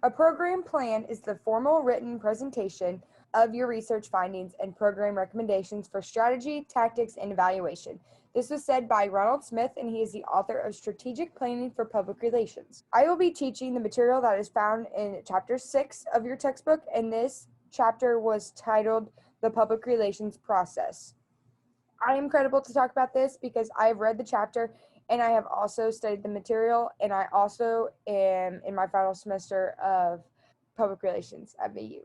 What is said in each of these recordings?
A program plan is the formal written presentation of your research findings and program recommendations for strategy, tactics, and evaluation. This was said by Ronald Smith, and he is the author of Strategic Planning for Public Relations. I will be teaching the material that is found in Chapter 6 of your textbook, and this chapter was titled The Public Relations Process. I am credible to talk about this because I have read the chapter and I have also studied the material, and I also am in my final semester of public relations at BU.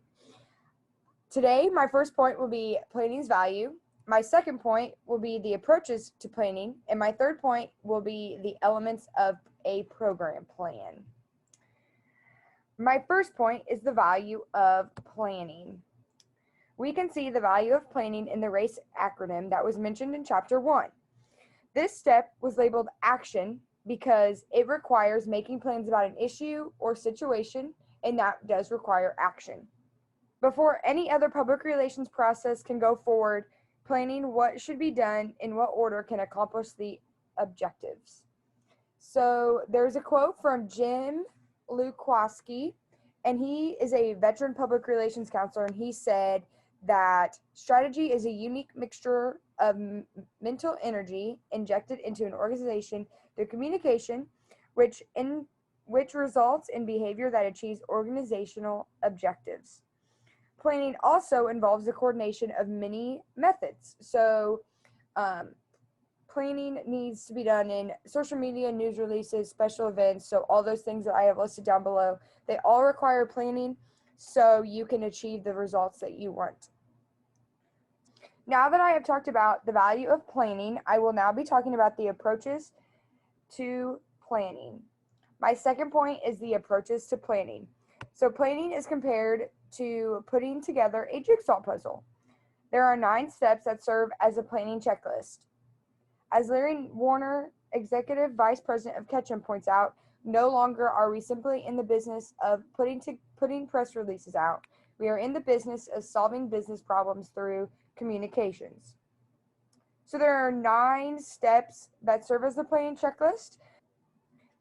Today, my first point will be planning's value. My second point will be the approaches to planning, and my third point will be the elements of a program plan. My first point is the value of planning. We can see the value of planning in the RACE acronym that was mentioned in Chapter 1. This step was labeled action because it requires making plans about an issue or situation, and that does require action. Before any other public relations process can go forward, planning what should be done in what order can accomplish the objectives. So there's a quote from Jim Lukowski, and he is a veteran public relations counselor, and he said that strategy is a unique mixture of mental energy injected into an organization through communication, which results in behavior that achieves organizational objectives. Planning also involves the coordination of many methods. So planning needs to be done in social media, news releases, special events. So all those things that I have listed down below, they all require planning so you can achieve the results that you want. Now that I have talked about the value of planning, I will now be talking about the approaches to planning. My second point is the approaches to planning. So planning is compared to putting together a jigsaw puzzle. There are 9 steps that serve as a planning checklist. As Larry Warner, Executive Vice President of Ketchum, points out, no longer are we simply in the business of putting press releases out. We are in the business of solving business problems through communications. So there are 9 steps that serve as the planning checklist.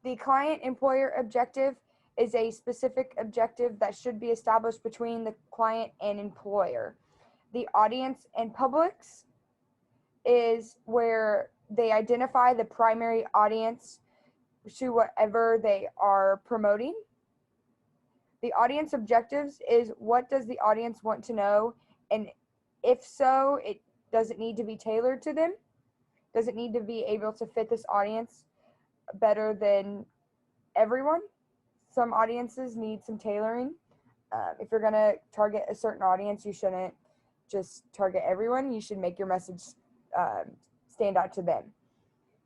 The client-employer objective is a specific objective that should be established between the client and employer. The audience and publics is where they identify the primary audience to whatever they are promoting. The audience objectives is what does the audience want to know, and if so, it doesn't need to be tailored to them. Does it need to be able to fit this audience better than everyone? Some audiences need some tailoring. If you're going to target a certain audience, you shouldn't just target everyone. You should make your message stand out to them.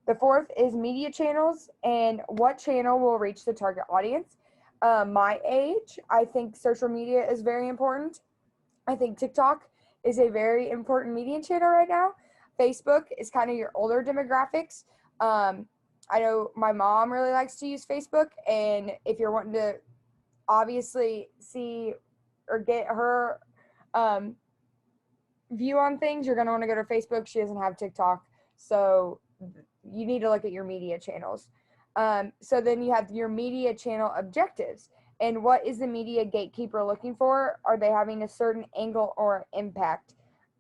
The fourth is media channels and what channel will reach the target audience. My age, I think social media is very important. I think TikTok is a very important media channel right now. Facebook is kind of your older demographics. I know my mom really likes to use Facebook, and if you're wanting to obviously see or get her view on things, you're going to want to go to Facebook. She doesn't have TikTok, so you need to look at your media channels. So then you have your media channel objectives. And what is the media gatekeeper looking for? Are they having a certain angle or impact?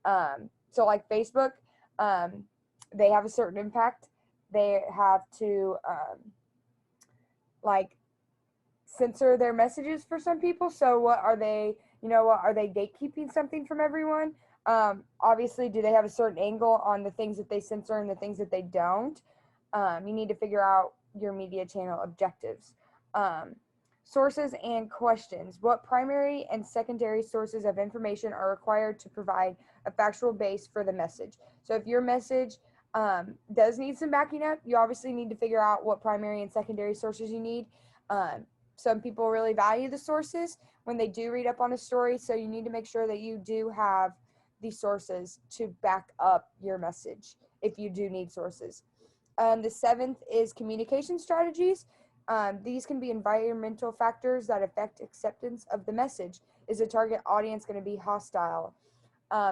So like Facebook, they have a certain impact. They have to like censor their messages for some people. So what are they, are they gatekeeping something from everyone? Obviously, do they have a certain angle on the things that they censor and the things that they don't? You need to figure out your media channel objectives. Sources and questions. What primary and secondary sources of information are required to provide a factual base for the message? So if your message does need some backing up, you obviously need to figure out what primary and secondary sources you need. Some people really value the sources when they do read up on a story, so you need to make sure that you do have the sources to back up your message if you do need sources. The 7th is communication strategies. These can be environmental factors that affect acceptance of the message. Is the target audience going to be hostile?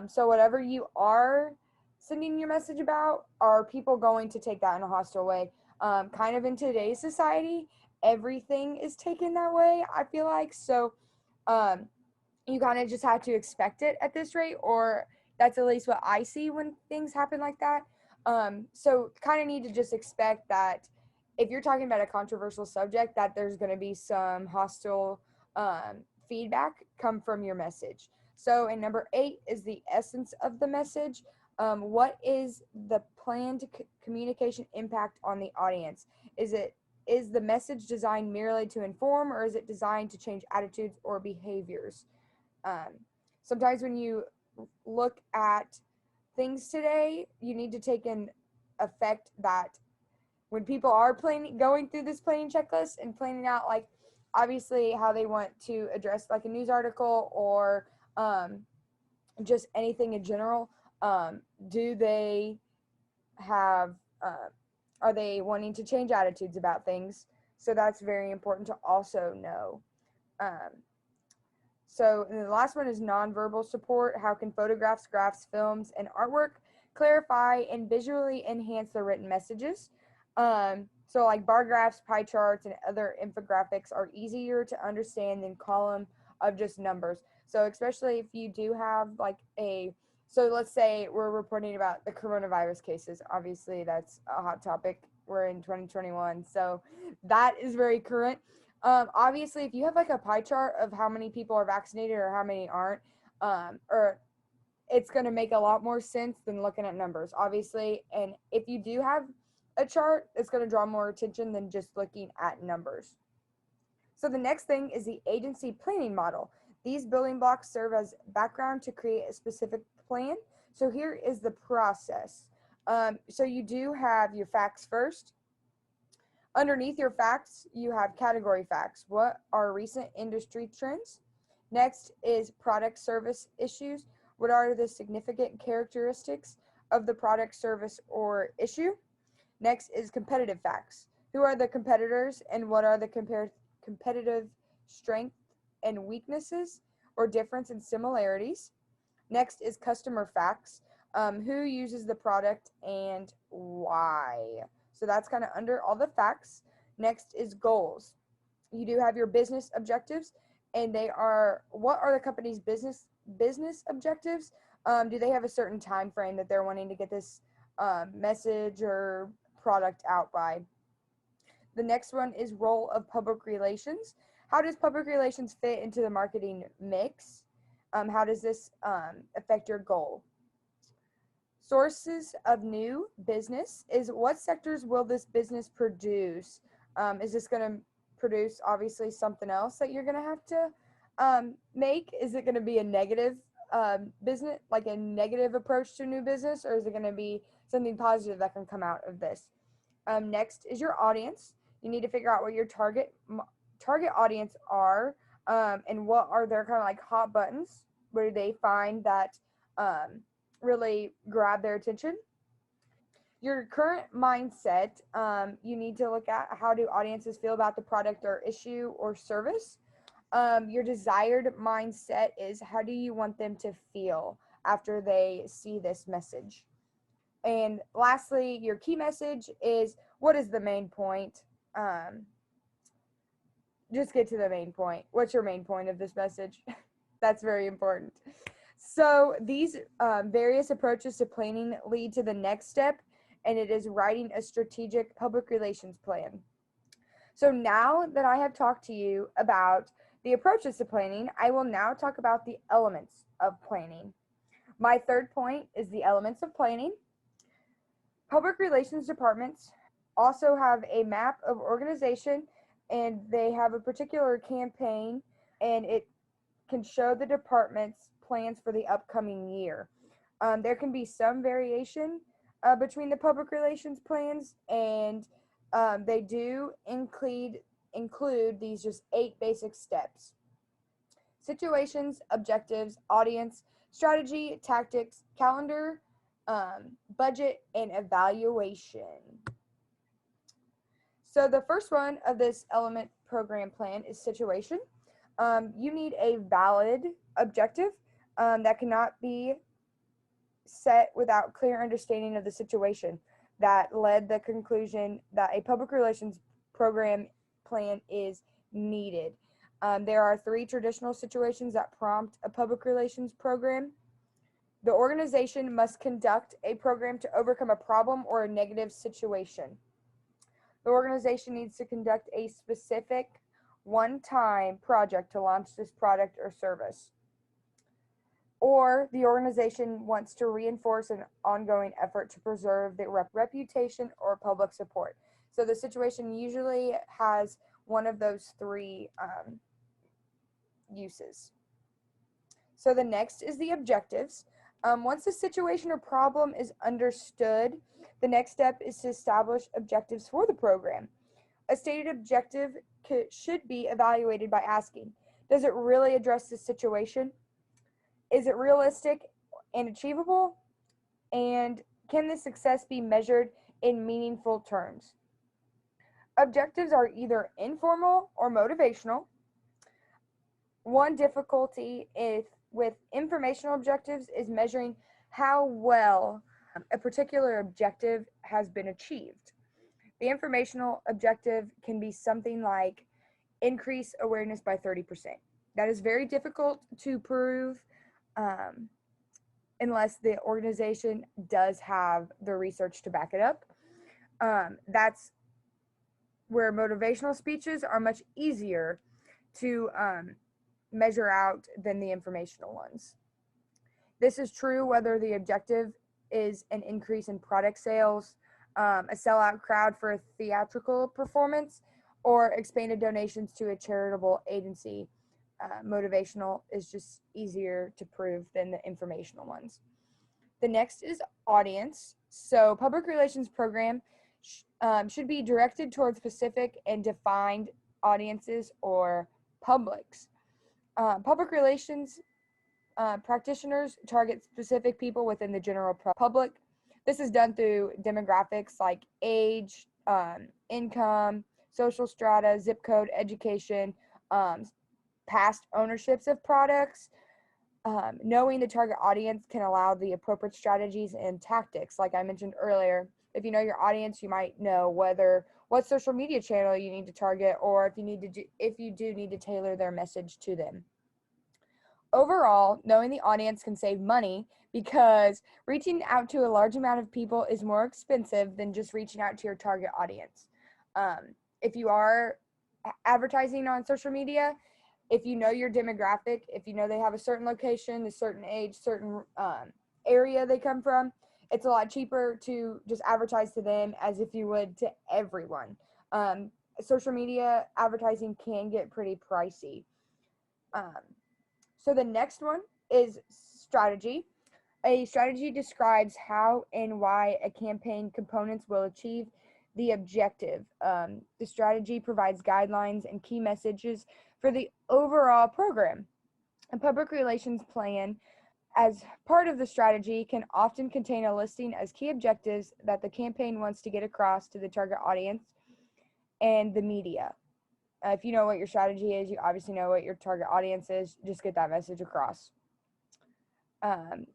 So whatever you are sending your message about, are people going to take that in a hostile way? Kind of in today's society, everything is taken that way, I feel like. So um, you kind of just have to expect it at this rate, or that's at least what I see when things happen like that. So kind of need to just expect that if you're talking about a controversial subject, that there's going to be some hostile feedback come from your message. So, in number 8 is the essence of the message. What is the planned communication impact on the audience? Is the message designed merely to inform, or is it designed to change attitudes or behaviors? Um, Sometimes when you look at things today, you need to take in effect that when people are planning going through this planning checklist and planning out, like, obviously how they want to address like a news article or um, just anything in general, do they have are they wanting to change attitudes about things? So that's very important to also know. um, so and the last one is nonverbal support. How can photographs, graphs, films, and artwork clarify and visually enhance the written messages? So like bar graphs, pie charts, and other infographics are easier to understand than column of just numbers. So especially if you do have like so let's say we're reporting about the coronavirus cases. Obviously, that's a hot topic. We're in 2021, so that is very current. Obviously, if you have like a pie chart of how many people are vaccinated or how many aren't, or it's going to make a lot more sense than looking at numbers, obviously. And if you do have a chart, it's going to draw more attention than just looking at numbers. So the next thing is the agency planning model. These building blocks serve as background to create a specific plan. So here is the process. So you do have your facts first. Underneath your facts, you have category facts. What are recent industry trends? Next is product service issues. What are the significant characteristics of the product, service, or issue? Next is competitive facts. Who are the competitors and what are the competitive strengths and weaknesses or difference and similarities? Next is customer facts. Who uses the product and why? So that's kind of under all the facts. Next is goals. You do have your business objectives, and they are what are the company's business objectives? Do they have a certain time frame that they're wanting to get this message or product out by? The next one is role of public relations. How does public relations fit into the marketing mix? How does this affect your goal? Sources of new business is what sectors will this business produce? Is this going to produce obviously something else that you're going to have to make? Is it going to be a negative business, like a negative approach to new business, or is it going to be something positive that can come out of this? Next is your audience. You need to figure out what your target audience are, and what are their kind of like hot buttons. Where do they find that really grab their attention? Your current mindset. You need to look at how do audiences feel about the product or issue or service. Your desired mindset is how do you want them to feel after they see this message? And lastly, your key message is what is the main point? Um, just get to the main point. What's your main point of this message? That's very important. So these various approaches to planning lead to the next step, and it is writing a strategic public relations plan. So now that I have talked to you about the approaches to planning, I will now talk about the elements of planning. My third point is the elements of planning. Public relations departments also have a map of organization, and they have a particular campaign, and it can show the department's plans for the upcoming year. There can be some variation between the public relations plans, and they do include these just 8 basic steps: situations, objectives, audience, strategy, tactics, calendar, budget, and evaluation. So the first one of this element program plan is situation. You need a valid objective that cannot be set without clear understanding of the situation that led the conclusion that a public relations program plan is needed. There are 3 traditional situations that prompt a public relations program. The organization must conduct a program to overcome a problem or a negative situation. The organization needs to conduct a specific one-time project to launch this product or service. Or the organization wants to reinforce an ongoing effort to preserve the reputation or public support. So the situation usually has one of those 3 uses. So the next is the objectives. Once the situation or problem is understood, the next step is to establish objectives for the program. A stated objective should be evaluated by asking, does it really address the situation? Is it realistic and achievable? And can the success be measured in meaningful terms? Objectives are either informal or motivational. One difficulty with informational objectives is measuring how well a particular objective has been achieved. The informational objective can be something like increase awareness by 30%. That is very difficult to prove unless the organization does have the research to back it up. That's where motivational speeches are much easier to measure out than the informational ones. This is true whether the objective is an increase in product sales, a sellout crowd for a theatrical performance, or expanded donations to a charitable agency. Motivational is just easier to prove than the informational ones. The next is audience. So public relations program should be directed towards specific and defined audiences or publics. Public relations practitioners target specific people within the general public. This is done through demographics like age, income, social strata, zip code, education, past ownerships of products. Knowing the target audience can allow the appropriate strategies and tactics. Like I mentioned earlier, if you know your audience, you might know what social media channel you need to target, or if you do need to tailor their message to them. Overall, knowing the audience can save money because reaching out to a large amount of people is more expensive than just reaching out to your target audience. If you are advertising on social media, if you know your demographic, if you know they have a certain location, a certain age, certain area they come from, it's a lot cheaper to just advertise to them as if you would to everyone. Social media advertising can get pretty pricey. So the next one is strategy. A strategy describes how and why a campaign components will achieve the objective. The strategy provides guidelines and key messages for the overall program. A public relations plan, as part of the strategy, can often contain a listing as key objectives that the campaign wants to get across to the target audience and the media. If you know what your strategy is, you obviously know what your target audience is. Just get that message across.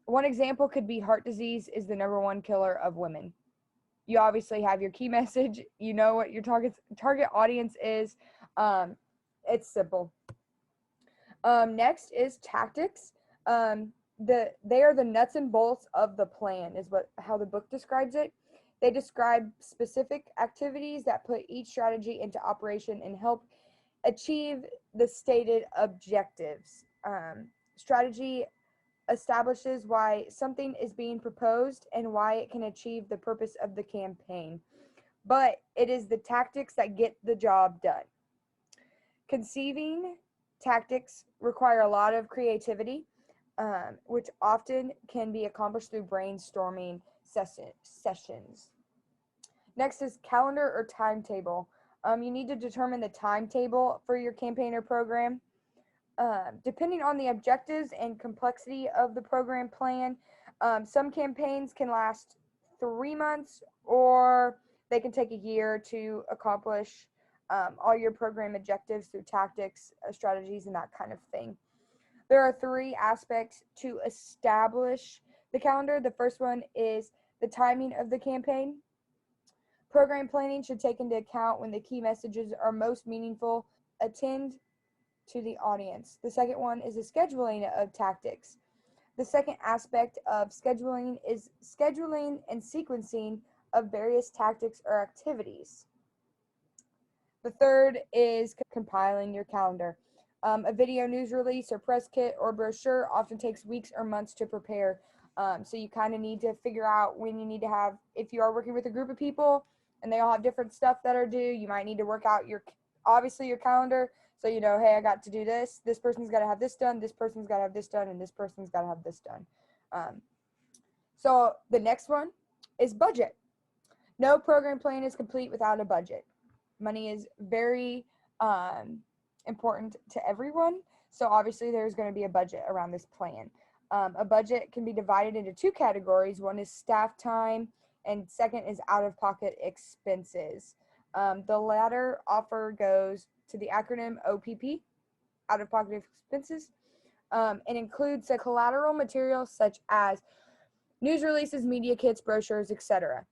One example could be heart disease is the #1 killer of women. You obviously have your key message. You know what your target audience is. It's simple. Next is tactics. They are the nuts and bolts of the plan, is how the book describes it. They describe specific activities that put each strategy into operation and help achieve the stated objectives. Strategy establishes why something is being proposed and why it can achieve the purpose of the campaign. But it is the tactics that get the job done. Conceiving tactics require a lot of creativity, which often can be accomplished through brainstorming sessions. Next is calendar or timetable. You need to determine the timetable for your campaign or program. Depending on the objectives and complexity of the program plan, some campaigns can last 3 months, or they can take a year to accomplish all your program objectives through tactics, strategies, and that kind of thing. There are 3 aspects to establish the calendar. The first one is the timing of the campaign. Program planning should take into account when the key messages are most meaningful. Attend to the audience. The second one is the scheduling of tactics. The second aspect of scheduling is scheduling and sequencing of various tactics or activities. The third is compiling your calendar. A video news release or press kit or brochure often takes weeks or months to prepare. So you kind of need to figure out when you need to have, if you are working with a group of people and they all have different stuff that are due, you might need to work out obviously your calendar. So you know, hey, I got to do this. This person's got to have this done. This person's got to have this done. And this person's got to have this done. So the next one is budget. No program plan is complete without a budget. Money is very important to everyone. So obviously there's going to be a budget around this plan. A budget can be divided into two categories. One is staff time and second is out-of-pocket expenses. The latter offer goes to the acronym OPP, out-of-pocket expenses, and includes the collateral materials such as news releases, media kits, brochures, etc.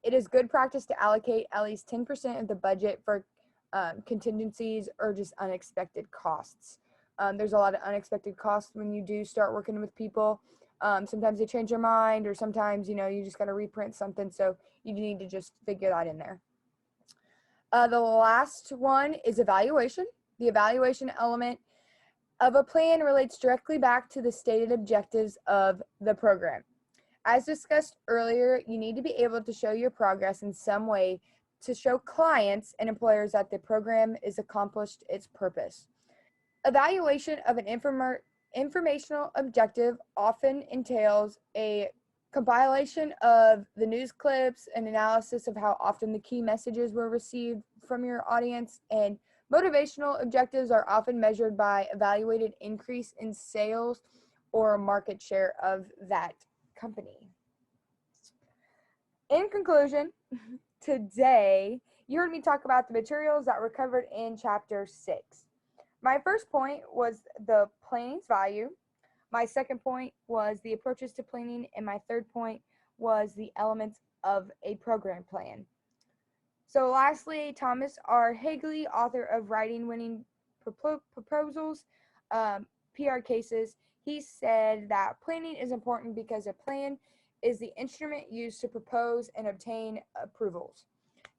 It is good practice to allocate at least 10% of the budget for contingencies or just unexpected costs. There's a lot of unexpected costs when you do start working with people. Sometimes they change their mind, or sometimes, you know, you just got to reprint something, so you need to just figure that in there. The last one is evaluation. The evaluation element of a plan relates directly back to the stated objectives of the program. As discussed earlier, you need to be able to show your progress in some way to show clients and employers that the program is accomplished its purpose. Evaluation of an informational objective often entails a compilation of the news clips and analysis of how often the key messages were received from your audience, and motivational objectives are often measured by evaluated increase in sales or market share of that company. In conclusion, today you heard me talk about the materials that were covered in Chapter 6. My first point was the planning's value. My second point was the approaches to planning, and my third point was the elements of a program plan. So lastly, Thomas R. Higley, author of Writing Winning Proposals, PR Cases, he said that planning is important because a plan is the instrument used to propose and obtain approvals,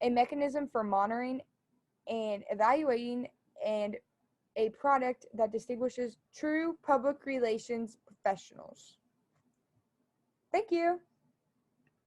a mechanism for monitoring and evaluating, and a product that distinguishes true public relations professionals. Thank you.